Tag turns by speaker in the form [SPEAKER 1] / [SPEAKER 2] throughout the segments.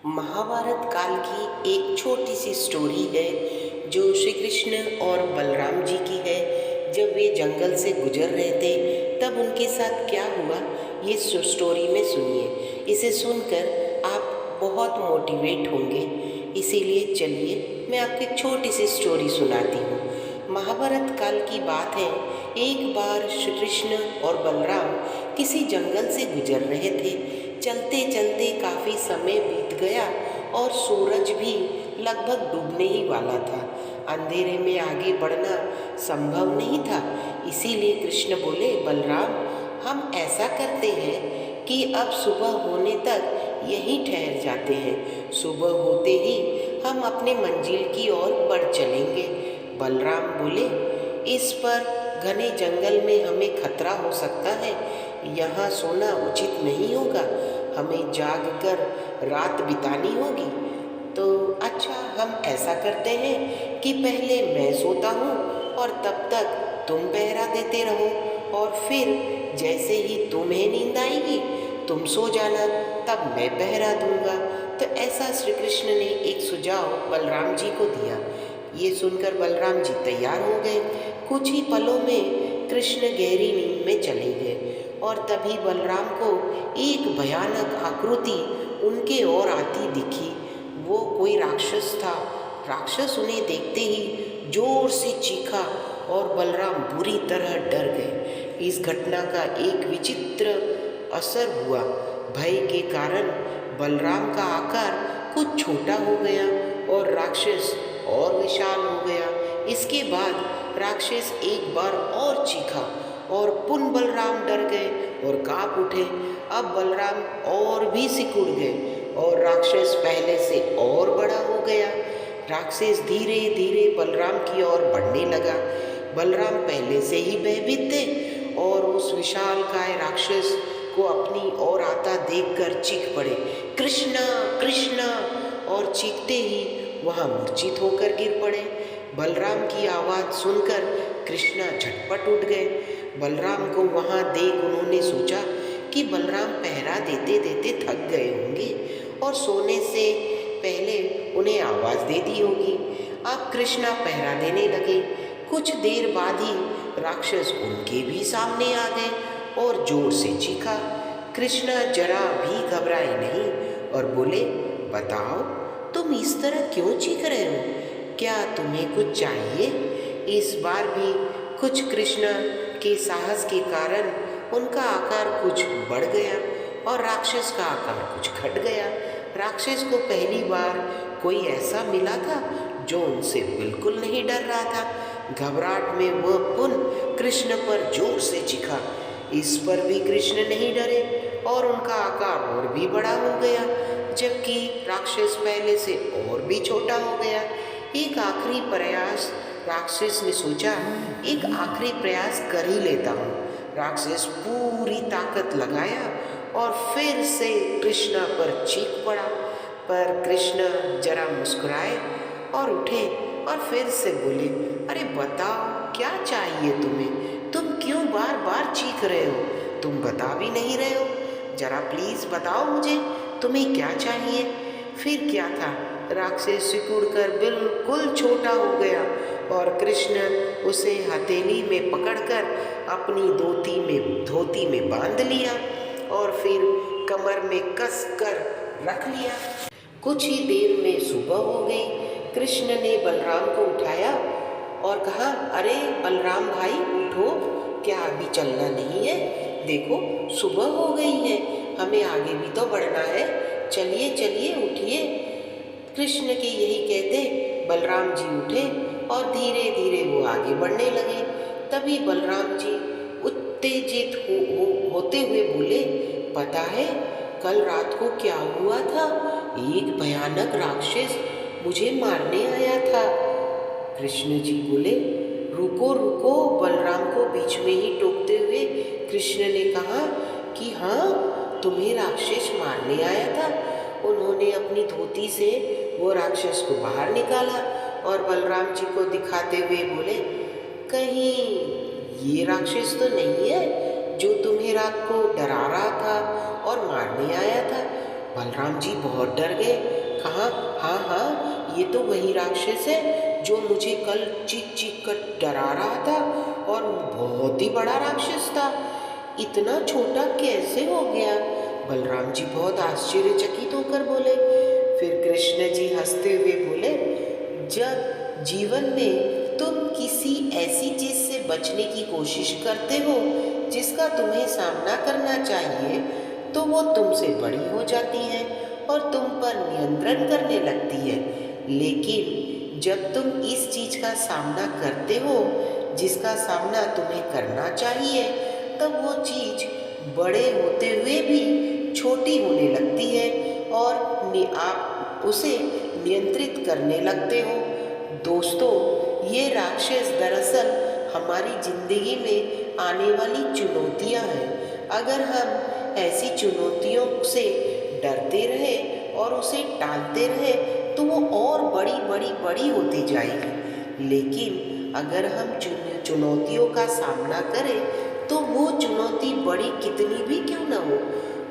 [SPEAKER 1] महाभारत काल की एक छोटी सी स्टोरी है जो श्री कृष्ण और बलराम जी की है। जब वे जंगल से गुजर रहे थे तब उनके साथ क्या हुआ ये स्टोरी में सुनिए। इसे सुनकर आप बहुत मोटिवेट होंगे। इसीलिए चलिए मैं आपको एक छोटी सी स्टोरी सुनाती हूँ। महाभारत काल की बात है। एक बार श्री कृष्ण और बलराम किसी जंगल से गुजर रहे थे। चलते चलते काफ़ी समय बीत गया और सूरज भी लगभग डूबने ही वाला था। अंधेरे में आगे बढ़ना संभव नहीं था। इसीलिए कृष्ण बोले, बलराम हम ऐसा करते हैं कि अब सुबह होने तक यहीं ठहर जाते हैं। सुबह होते ही हम अपने मंजिल की ओर बढ़ चलेंगे। बलराम बोले, इस पर घने जंगल में हमें खतरा हो सकता है। यहाँ सोना उचित नहीं होगा। हमें जाग कर रात बितानी होगी। तो अच्छा, हम ऐसा करते हैं कि पहले मैं सोता हूँ और तब तक तुम पहरा देते रहो, और फिर जैसे ही तुम्हें नींद आएगी तुम सो जाना, तब मैं पहरा दूंगा। तो ऐसा श्री कृष्ण ने एक सुझाव बलराम जी को दिया। ये सुनकर बलराम जी तैयार हो गए। कुछ ही पलों में कृष्ण गहरी नींद में चले गए और तभी बलराम को एक भयानक आकृति उनके ओर आती दिखी। वो कोई राक्षस था। राक्षस उन्हें देखते ही जोर से चीखा और बलराम बुरी तरह डर गए। इस घटना का एक विचित्र असर हुआ। भय के कारण बलराम का आकार कुछ छोटा हो गया और राक्षस और विशाल हो गया। इसके बाद राक्षस एक बार और चीखा और पुन बलराम डर गए और कांप उठे। अब बलराम और भी सिकुड़ गए और राक्षस पहले से और बड़ा हो गया। राक्षस धीरे धीरे बलराम की ओर बढ़ने लगा। बलराम पहले से ही भयभीत थे और उस विशालकाय राक्षस को अपनी ओर आता देखकर चीख पड़े, कृष्णा कृष्णा, और चीखते ही वहाँ मूर्छित होकर गिर पड़े। बलराम की आवाज़ सुनकर कृष्णा झटपट उठ गए। बलराम को वहाँ देख उन्होंने सोचा कि बलराम पहरा देते देते थक गए होंगे और सोने से पहले उन्हें आवाज़ दे दी होगी। अब कृष्णा पहरा देने लगे। कुछ देर बाद ही राक्षस उनके भी सामने आ गए और जोर से चीखा। कृष्णा जरा भी घबराए नहीं और बोले, बताओ तुम इस तरह क्यों चीख रहे हो? क्या तुम्हें कुछ चाहिए? इस बार भी कुछ कृष्णा के साहस के कारण उनका आकार कुछ बढ़ गया और राक्षस का आकार कुछ घट गया। राक्षस को पहली बार कोई ऐसा मिला था जो उनसे बिल्कुल नहीं डर रहा था। घबराहट में वह पुनः कृष्ण पर जोर से चीखा। इस पर भी कृष्ण नहीं डरे और उनका आकार और भी बड़ा हो गया, जबकि राक्षस पहले से और भी छोटा हो गया। एक आखिरी प्रयास राक्षस ने सोचा, एक आखिरी प्रयास कर ही लेता हूँ। राक्षस पूरी ताकत लगाया और फिर से कृष्णा पर चीख पड़ा। पर कृष्ण जरा मुस्कुराए और उठे और फिर से बोले, अरे बताओ क्या चाहिए तुम्हें? तुम क्यों बार बार चीख रहे हो? तुम बता भी नहीं रहे हो। जरा प्लीज़ बताओ मुझे तुम्हें क्या चाहिए। फिर क्या था, राक्षस सिकुड़कर बिल्कुल छोटा हो गया और कृष्ण उसे हथेली में पकड़कर अपनी धोती में बांध लिया और फिर कमर में कस कर रख लिया। कुछ ही देर में सुबह हो गई। कृष्ण ने बलराम को उठाया और कहा, अरे बलराम भाई उठो, क्या अभी चलना नहीं है? देखो सुबह हो गई है, हमें आगे भी तो बढ़ना है। चलिए चलिए उठिए। कृष्ण के यही कहते बलराम जी उठे और धीरे धीरे वो आगे बढ़ने लगे। तभी बलराम जी उत्तेजित होते हुए बोले, पता है कल रात को क्या हुआ था? एक भयानक राक्षस मुझे मारने आया था। कृष्ण जी बोले, रुको रुको। बलराम को बीच में ही टोकते हुए कृष्ण ने कहा कि हाँ, तुम्हें राक्षस मारने आया था। उन्होंने अपनी धोती से वो राक्षस को बाहर निकाला और बलराम जी को दिखाते हुए बोले, कहीं ये राक्षस तो नहीं है जो तुम्हें रात को डरा रहा था और मारने आया था? बलराम जी बहुत डर गए। कहा, हाँ हाँ, ये तो वही राक्षस है जो मुझे कल चीख चीख कर डरा रहा था, और बहुत ही बड़ा राक्षस था, इतना छोटा कैसे हो गया? बलराम जी बहुत आश्चर्यचकित होकर बोले। फिर कृष्ण जी हंसते हुए बोले, जब जीवन में तुम किसी ऐसी चीज से बचने की कोशिश करते हो जिसका तुम्हें सामना करना चाहिए, तो वो तुमसे बड़ी हो जाती है और तुम पर नियंत्रण करने लगती है। लेकिन जब तुम इस चीज का सामना करते हो जिसका सामना तुम्हें करना चाहिए, तब वो चीज बड़े होते हुए भी छोटी होने लगती है और आप उसे नियंत्रित करने लगते हो। दोस्तों, ये राक्षस दरअसल हमारी जिंदगी में आने वाली चुनौतियां हैं। अगर हम ऐसी चुनौतियों से डरते रहे और उसे टालते रहे तो वो और बड़ी बड़ी बड़ी होती जाएगी। लेकिन अगर हम चुनौतियों का सामना करें तो वो चुनौती बड़ी कितनी भी क्यों ना हो,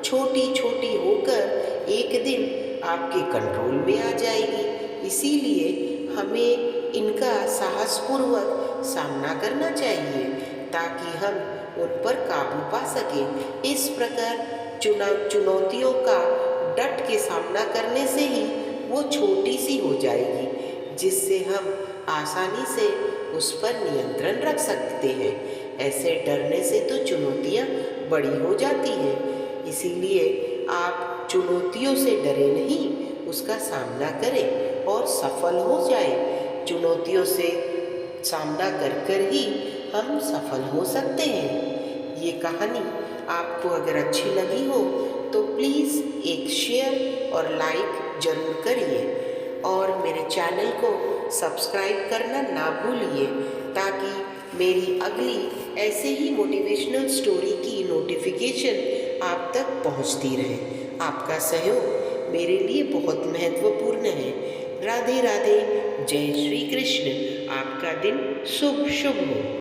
[SPEAKER 1] छोटी छोटी होकर एक दिन आपके कंट्रोल में आ जाएगी। इसीलिए हमें इनका साहसपूर्वक सामना करना चाहिए ताकि हम उन पर काबू पा सकें। इस प्रकार चुनौतियों का डट के सामना करने से ही वो छोटी सी हो जाएगी, जिससे हम आसानी से उस पर नियंत्रण रख सकते हैं। ऐसे डरने से तो चुनौतियाँ बड़ी हो जाती हैं। इसीलिए आप चुनौतियों से डरे नहीं, उसका सामना करें और सफल हो जाए। चुनौतियों से सामना कर कर ही हम सफल हो सकते हैं। ये कहानी आपको अगर अच्छी लगी हो तो प्लीज़ एक शेयर और लाइक ज़रूर करिए और मेरे चैनल को सब्सक्राइब करना ना भूलिए, ताकि मेरी अगली ऐसे ही मोटिवेशनल स्टोरी की नोटिफिकेशन आप तक पहुंचती रहे। आपका सहयोग मेरे लिए बहुत महत्वपूर्ण है। राधे राधे, जय श्री कृष्ण। आपका दिन शुभ शुभ हो।